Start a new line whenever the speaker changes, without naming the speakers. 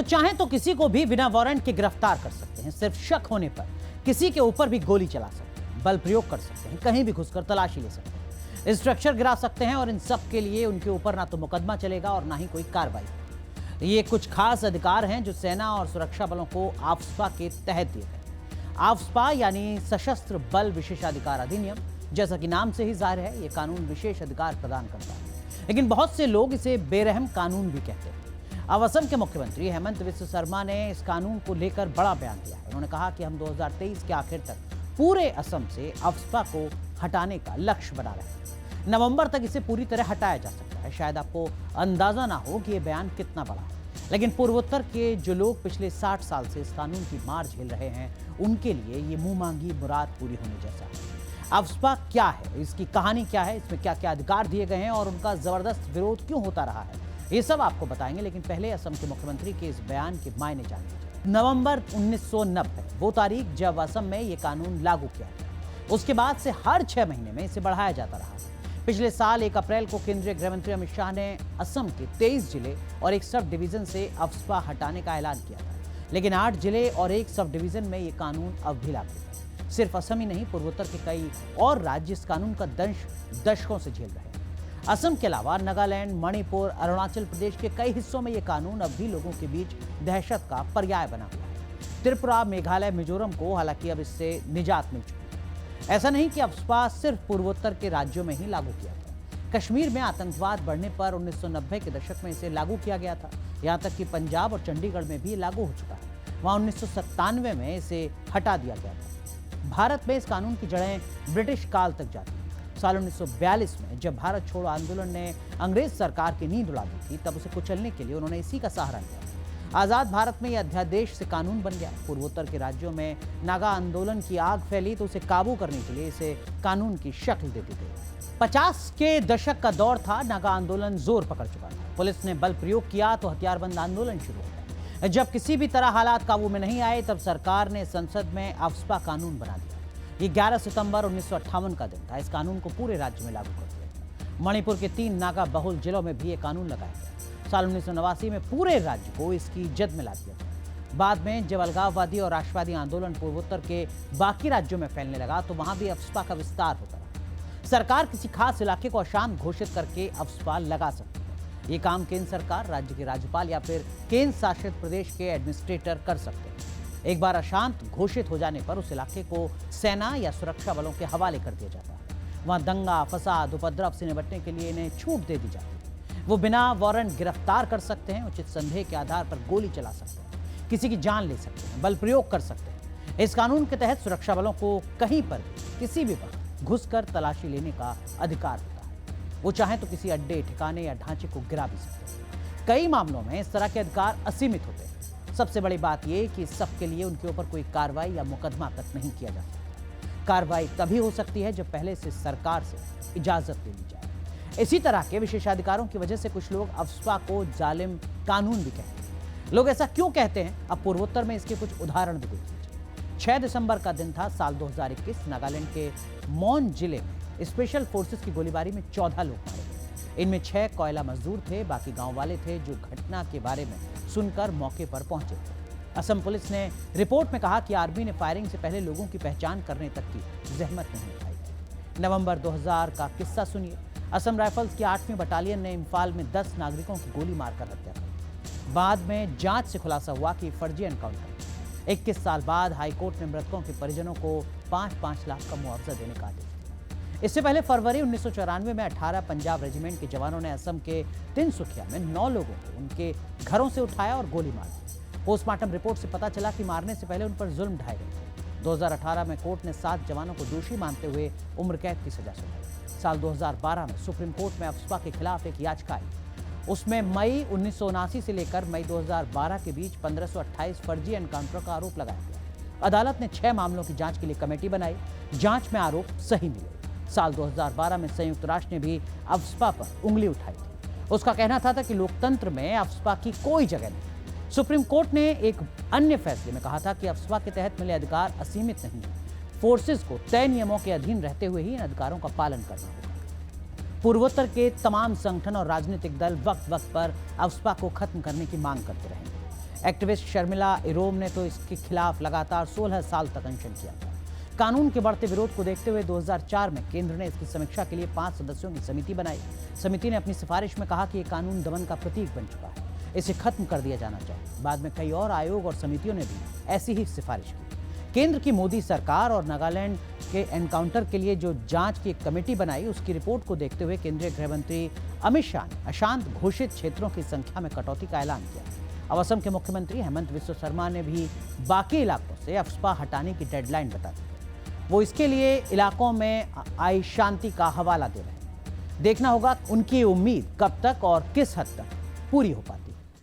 चाहें तो किसी को भी बिना वारंट के गिरफ्तार कर सकते हैं। सिर्फ शक होने पर किसी के ऊपर भी गोली चला सकते हैं, बल प्रयोग कर सकते हैं, कहीं भी घुसकर तलाशी ले सकते हैं, स्ट्रक्चर गिरा सकते हैं और इन सब के लिए उनके ऊपर ना तो मुकदमा चलेगा और ना ही कोई कार्रवाई। ये कुछ खास अधिकार हैं जो सेना और सुरक्षा बलों को आफ्स्पा के तहत दिए गए। आफ्स्पा यानी सशस्त्र बल विशेषाधिकार अधिनियम, जैसा कि नाम से ही जाहिर है, ये कानून विशेष अधिकार प्रदान करता है, लेकिन बहुत से लोग इसे बेरहम कानून भी कहते हैं। अब असम के मुख्यमंत्री हेमंत बिस्वा शर्मा ने इस कानून को लेकर बड़ा बयान दिया है। उन्होंने कहा कि हम 2023 के आखिर तक पूरे असम से आफ्स्पा को हटाने का लक्ष्य बना रहे हैं। नवंबर तक इसे पूरी तरह हटाया जा सकता है। शायद आपको अंदाजा ना हो कि ये बयान कितना बड़ा है, लेकिन पूर्वोत्तर के जो लोग पिछले 60 साल से इस कानून की मार झेल रहे हैं, उनके लिए ये मुंह मांगी मुराद पूरी होने जैसा है। आफ्स्पा क्या है, इसकी कहानी क्या है, इसमें क्या क्या अधिकार दिए गए हैं और उनका जबरदस्त विरोध क्यों होता रहा है, ये सब आपको बताएंगे। लेकिन पहले असम के मुख्यमंत्री के इस बयान के मायने जान लीजिए। नवंबर 1990 वो तारीख जब असम में ये कानून लागू किया गया। उसके बाद से हर 6 महीने में इसे बढ़ाया जाता रहा। पिछले साल 1 अप्रैल को केंद्रीय गृह मंत्री अमित शाह ने असम के 23 जिले और एक सब डिवीजन से आफ्स्पा हटाने का ऐलान किया था, लेकिन 8 जिले और एक सब डिवीजन में ये कानून अब भी लागू है। सिर्फ असम ही नहीं, पूर्वोत्तर के कई और राज्य इस कानून का दंश दशकों से झेल रहे हैं। असम के अलावा नागालैंड, मणिपुर, अरुणाचल प्रदेश के कई हिस्सों में यह कानून अब भी लोगों के बीच दहशत का पर्याय बना हुआ है। त्रिपुरा, मेघालय, मिजोरम को हालांकि अब इससे निजात मिल चुकी है। ऐसा नहीं कि आफ्स्पा सिर्फ पूर्वोत्तर के राज्यों में ही लागू किया गया। कश्मीर में आतंकवाद बढ़ने पर 1990 के दशक में इसे लागू किया गया था। यहाँ तक कि पंजाब और चंडीगढ़ में भी लागू हो चुका है। वहाँ 1997 में इसे हटा दिया गया था। भारत में इस कानून की जड़ें ब्रिटिश काल तक जाती हैं। साल 1942 में जब भारत छोड़ो आंदोलन ने अंग्रेज सरकार की नींद उड़ा दी थी, तब उसे कुचलने के लिए उन्होंने इसी का सहारा लिया। आजाद भारत में यह अध्यादेश से कानून बन गया। पूर्वोत्तर के राज्यों में नागा आंदोलन की आग फैली तो उसे काबू करने के लिए इसे कानून की शक्ल दे दी गई। 50 के दशक का दौर था। नागा आंदोलन जोर पकड़ चुका था। पुलिस ने बल प्रयोग किया तो हथियारबंद आंदोलन शुरू हो गया। जब किसी भी तरह हालात काबू में नहीं आए, तब सरकार ने संसद में आफ्स्पा कानून बना दिया। ये 11 सितंबर 1958 का दिन था। इस कानून को पूरे राज्य में लागू कर दिया गया। मणिपुर के 3 नागा बहुल जिलों में भी ये कानून लगाया गया। साल 1989 में पूरे राज्य को इसकी जद में ला दिया गया। बाद में जब अलगाववादी और राष्ट्रवादी आंदोलन पूर्वोत्तर के बाकी राज्यों में फैलने लगा, तो वहां भी आफ्स्पा का विस्तार होता रहा। सरकार किसी खास इलाके को अशांत घोषित करके आफ्स्पा लगा सकती है। ये काम केंद्र सरकार, राज्य के राज्यपाल या फिर केंद्र शासित प्रदेश के एडमिनिस्ट्रेटर कर सकते हैं। एक बार अशांत घोषित हो जाने पर उस इलाके को सेना या सुरक्षा बलों के हवाले कर दिया जाता है। वहां दंगा, फसाद, उपद्रव से निपटने के लिए इन्हें छूट दे दी जाती है। वो बिना वारंट गिरफ्तार कर सकते हैं, उचित संदेह के आधार पर गोली चला सकते हैं, किसी की जान ले सकते हैं, बल प्रयोग कर सकते हैं। इस कानून के तहत सुरक्षा बलों को कहीं पर भी, किसी भी वक्त घुसकर तलाशी लेने का अधिकार होता है। वो चाहे तो किसी अड्डे, ठिकाने या ढांचे को गिरा भी सकते हैं। कई मामलों में इस तरह के अधिकार असीमित होते हैं। सबसे बड़ी बात यह कि इस सब के लिए उनके ऊपर कोई कार्रवाई या मुकदमा तक नहीं किया जा सकता। कार्रवाई तभी हो सकती है जब पहले से सरकार से इजाजत ले ली जाए। इसी तरह के विशेषाधिकारों की वजह से कुछ लोग आफ्स्पा को जालिम कानून भी कहते हैं। लोग ऐसा क्यों कहते हैं, अब पूर्वोत्तर में इसके कुछ उदाहरण भी देख लीजिए। 6 दिसंबर का दिन था साल 2021। नागालैंड के मौन जिले में स्पेशल फोर्सेस की गोलीबारी में 14 लोग मारे गए। इनमें 6 कोयला मजदूर थे, बाकी गांव वाले थे जो घटना के बारे में सुनकर मौके पर पहुंचे थे। असम पुलिस ने रिपोर्ट में कहा कि आर्मी ने फायरिंग से पहले लोगों की पहचान करने तक की जहमत नहीं उठाई। नवंबर 2000 का किस्सा सुनिए। असम राइफल्स की 8वीं बटालियन ने इम्फाल में 10 नागरिकों की गोली मारकर हत्या की। बाद में जांच से खुलासा हुआ कि फर्जी एनकाउंटर। 21 साल बाद हाईकोर्ट ने मृतकों के परिजनों को 5-5 लाख का मुआवजा देने का आदेश दिया। इससे पहले फरवरी 1994 में 18 पंजाब रेजिमेंट के जवानों ने असम के तिनसुकिया में 9 लोगों को उनके घरों से उठाया और गोली मार दी। पोस्टमार्टम रिपोर्ट से पता चला कि मारने से पहले उन पर जुल्म ढाए गए थे। 2018 में कोर्ट ने 7 जवानों को दोषी मानते हुए उम्र कैद की सजा सुनाई। साल 2012 में सुप्रीम कोर्ट में आफ्स्पा के खिलाफ एक याचिका आई। उसमें मई 1979 से लेकर मई 2012 के बीच 1528 फर्जी एनकाउंटर का आरोप लगाया गया। अदालत ने 6 मामलों की जांच के लिए कमेटी बनाई। जांच में आरोप सही मिले। साल 2012 में संयुक्त राष्ट्र ने भी आफ्स्पा पर उंगली उठाई थी। उसका कहना था कि लोकतंत्र में आफ्स्पा की कोई जगह नहीं। सुप्रीम कोर्ट ने एक अन्य फैसले में कहा था कि आफ्स्पा के तहत मिले अधिकार असीमित नहीं है। फोर्सेस को तय नियमों के अधीन रहते हुए ही इन अधिकारों का पालन करना होगा। पूर्वोत्तर के तमाम संगठन और राजनीतिक दल वक्त वक्त पर आफ्स्पा को खत्म करने की मांग करते रहेंगे। एक्टिविस्ट शर्मिला इरोम ने तो इसके खिलाफ लगातार 16 साल तक अनशन किया था। कानून के बढ़ते विरोध को देखते हुए 2004 में केंद्र ने इसकी समीक्षा के लिए 5 सदस्यों की समिति बनाई। समिति ने अपनी सिफारिश में कहा कि ये कानून दमन का प्रतीक बन चुका है, इसे खत्म कर दिया जाना चाहिए। बाद में कई और आयोग और समितियों ने भी ऐसी ही सिफारिश की। केंद्र की मोदी सरकार और नागालैंड के एनकाउंटर के लिए जो जांच की एक कमेटी बनाई, उसकी रिपोर्ट को देखते हुए केंद्रीय गृह मंत्री अमित शाह ने अशांत घोषित क्षेत्रों की संख्या में कटौती का ऐलान किया। अब असम के मुख्यमंत्री हेमंत बिस्वा शर्मा ने भी बाकी इलाकों से अफस्पा हटाने की डेडलाइन बता दी। वो इसके लिए इलाकों में आई शांति का हवाला दे रहे हैं। देखना होगा उनकी उम्मीद कब तक और किस हद तक पूरी हो पाती है।